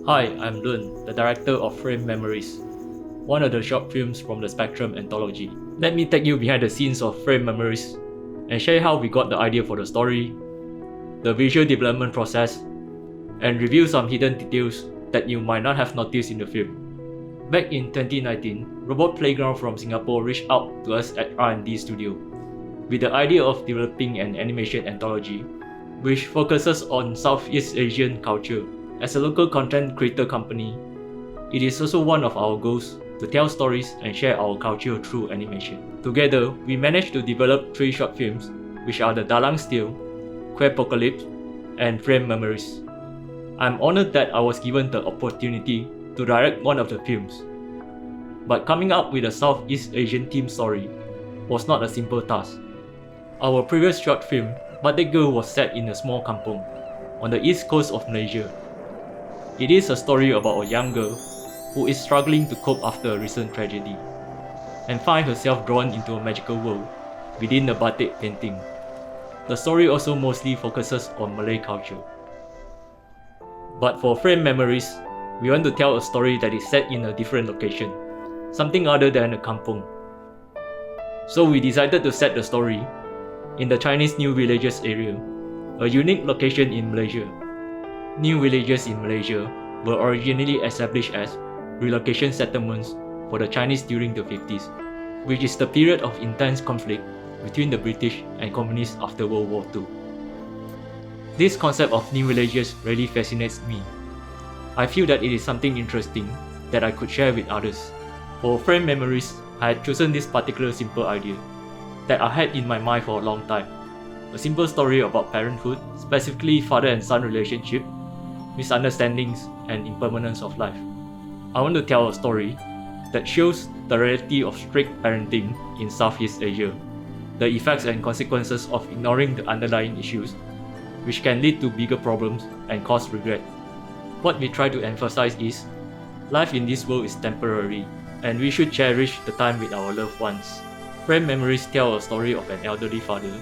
Hi, I'm Lun, the director of Frame Memories, one of the short films from the Spectrum anthology. Let me take you behind the scenes of Frame Memories and share how we got the idea for the story, the visual development process, and reveal some hidden details that you might not have noticed in the film. Back in 2019, Robot Playground from Singapore reached out to us at R&D Studio with the idea of developing an animation anthology which focuses on Southeast Asian culture. As a local content creator company, it is also one of our goals to tell stories and share our culture through animation. Together, we managed to develop 3 short films, which are The Dalang Steel, Queerpocalypse, and Frame Memories. I'm honored that I was given the opportunity to direct one of the films. But coming up with a Southeast Asian themed story was not a simple task. Our previous short film, Batik Girl, was set in a small kampong on the east coast of Malaysia. It is a story about a young girl who is struggling to cope after a recent tragedy and find herself drawn into a magical world within the batik painting. The story also mostly focuses on Malay culture. But for Frame Memories, we want to tell a story that is set in a different location, something other than a kampong. So we decided to set the story in the Chinese New Villages area, a unique location in Malaysia. New villages in Malaysia were originally established as relocation settlements for the Chinese during the 50s, which is the period of intense conflict between the British and Communists after World War II. This concept of new villages really fascinates me. I feel that it is something interesting that I could share with others. For Frame Memories, I had chosen this particular simple idea that I had in my mind for a long time. A simple story about parenthood, specifically father and son relationship, misunderstandings, and impermanence of life. I want to tell a story that shows the reality of strict parenting in Southeast Asia, the effects and consequences of ignoring the underlying issues, which can lead to bigger problems and cause regret. What we try to emphasize is, life in this world is temporary, and we should cherish the time with our loved ones. Frame Memories tell a story of an elderly father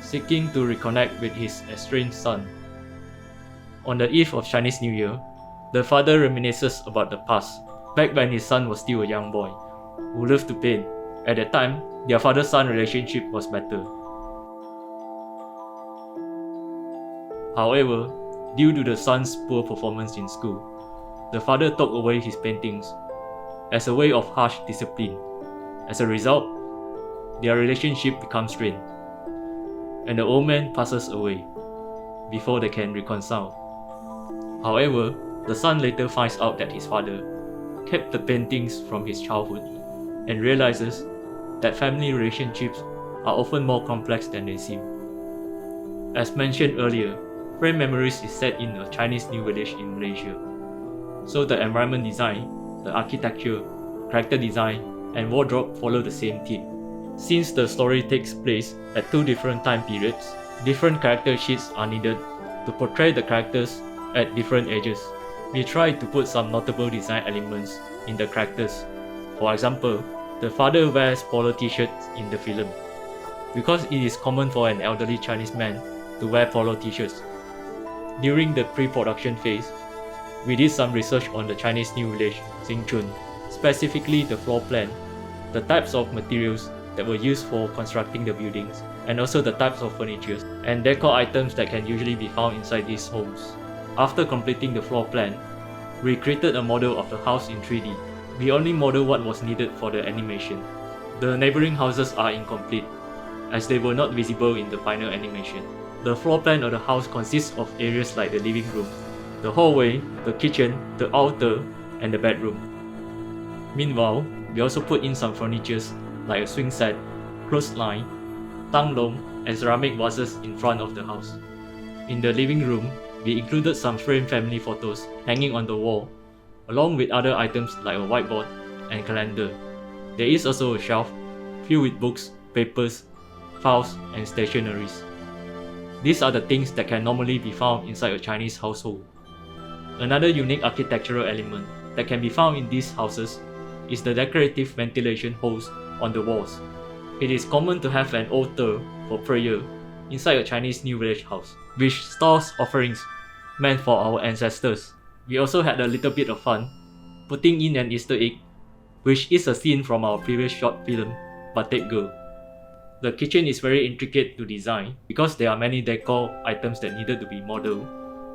seeking to reconnect with his estranged son. On the eve of Chinese New Year, the father reminisces about the past, back when his son was still a young boy, who loved to paint. At that time, their father-son relationship was better. However, due to the son's poor performance in school, the father took away his paintings as a way of harsh discipline. As a result, their relationship becomes strained, and the old man passes away before they can reconcile. However, the son later finds out that his father kept the paintings from his childhood and realizes that family relationships are often more complex than they seem. As mentioned earlier, Frame Memories is set in a Chinese new village in Malaysia. So the environment design, the architecture, character design, and wardrobe follow the same theme. Since the story takes place at 2 different time periods, different character sheets are needed to portray the characters at different ages. We tried to put some notable design elements in the characters. For example, the father wears polo t-shirts in the film, because it is common for an elderly Chinese man to wear polo t-shirts. During the pre-production phase, we did some research on the Chinese New Village, Xingchun, specifically the floor plan, the types of materials that were used for constructing the buildings, and also the types of furniture and decor items that can usually be found inside these homes. After completing the floor plan, we created a model of the house in 3D. We only modeled what was needed for the animation. The neighboring houses are incomplete, as they were not visible in the final animation. The floor plan of the house consists of areas like the living room, the hallway, the kitchen, the altar, and the bedroom. Meanwhile, we also put in some furnitures like a swing set, clothesline, tanglong, and ceramic vases in front of the house. In the living room, we included some framed family photos hanging on the wall, along with other items like a whiteboard and calendar. There is also a shelf filled with books, papers, files, and stationeries. These are the things that can normally be found inside a Chinese household. Another unique architectural element that can be found in these houses is the decorative ventilation holes on the walls. It is common to have an altar for prayer inside a Chinese New Village house, which stores offerings meant for our ancestors. We also had a little bit of fun, putting in an Easter egg, which is a scene from our previous short film, Batik Girl. The kitchen is very intricate to design because there are many decor items that needed to be modeled,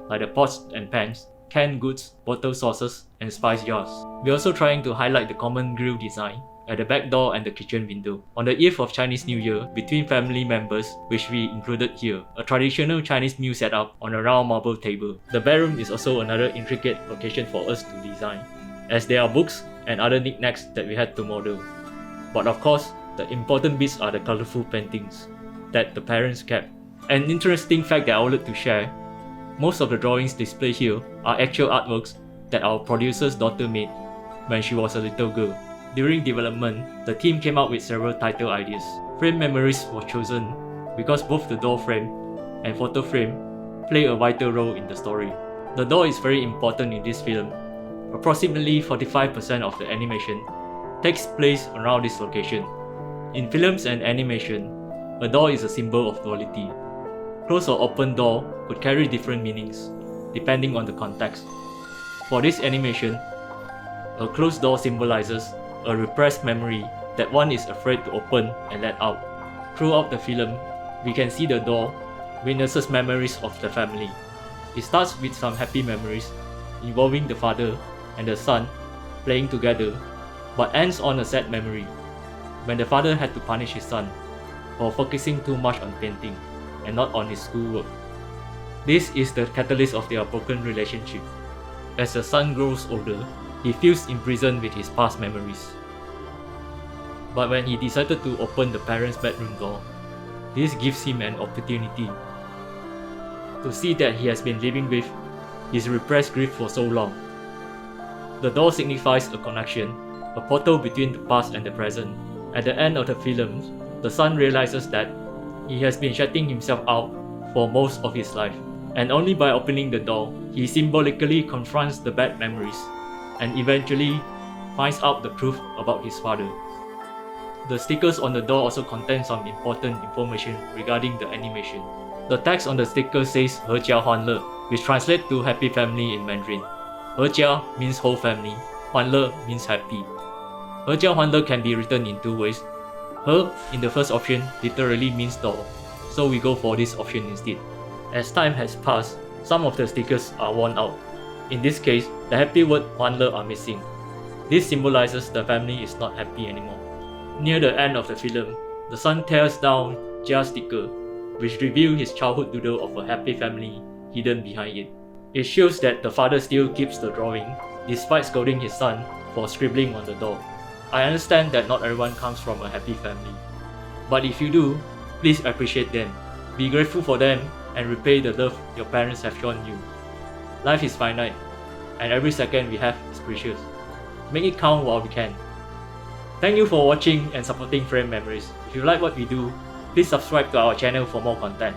like the pots and pans, canned goods, bottle sauces, and spice jars. We're also trying to highlight the common grill design at the back door and the kitchen window. On the eve of Chinese New Year, between family members, which we included here, a traditional Chinese meal set up on a round marble table. The bedroom is also another intricate location for us to design, as there are books and other knickknacks that we had to model. But of course, the important bits are the colorful paintings that the parents kept. An interesting fact that I would like to share, most of the drawings displayed here are actual artworks that our producer's daughter made when she was a little girl. During development, the team came up with several title ideas. Frame Memories was chosen because both the door frame and photo frame play a vital role in the story. The door is very important in this film. Approximately 45% of the animation takes place around this location. In films and animation, a door is a symbol of duality. Closed or open door could carry different meanings, depending on the context. For this animation, a closed door symbolizes a repressed memory that one is afraid to open and let out. Throughout the film, we can see the door witnesses memories of the family. It starts with some happy memories involving the father and the son playing together, but ends on a sad memory when the father had to punish his son for focusing too much on painting and not on his schoolwork. This is the catalyst of their broken relationship. As the son grows older, he feels imprisoned with his past memories. But when he decided to open the parents' bedroom door, this gives him an opportunity to see that he has been living with his repressed grief for so long. The door signifies a connection, a portal between the past and the present. At the end of the film, the son realizes that he has been shutting himself out for most of his life, and only by opening the door, he symbolically confronts the bad memories and eventually finds out the truth about his father. The stickers on the door also contain some important information regarding the animation. The text on the sticker says 阖家欢乐, which translates to happy family in Mandarin. 阖家 means whole family, 欢乐 means happy. 阖家欢乐 can be written in two ways. 阖 in the first option literally means door, so we go for this option instead. As time has passed, some of the stickers are worn out. In this case, the happy word 欢乐 are missing. This symbolizes the family is not happy anymore. Near the end of the film, the son tears down Jia's sticker, which reveals his childhood doodle of a happy family hidden behind it. It shows that the father still keeps the drawing, despite scolding his son for scribbling on the door. I understand that not everyone comes from a happy family, but if you do, please appreciate them. Be grateful for them and repay the love your parents have shown you. Life is finite, and every second we have is precious. Make it count while we can. Thank you for watching and supporting Frame Memories. If you like what we do, please subscribe to our channel for more content.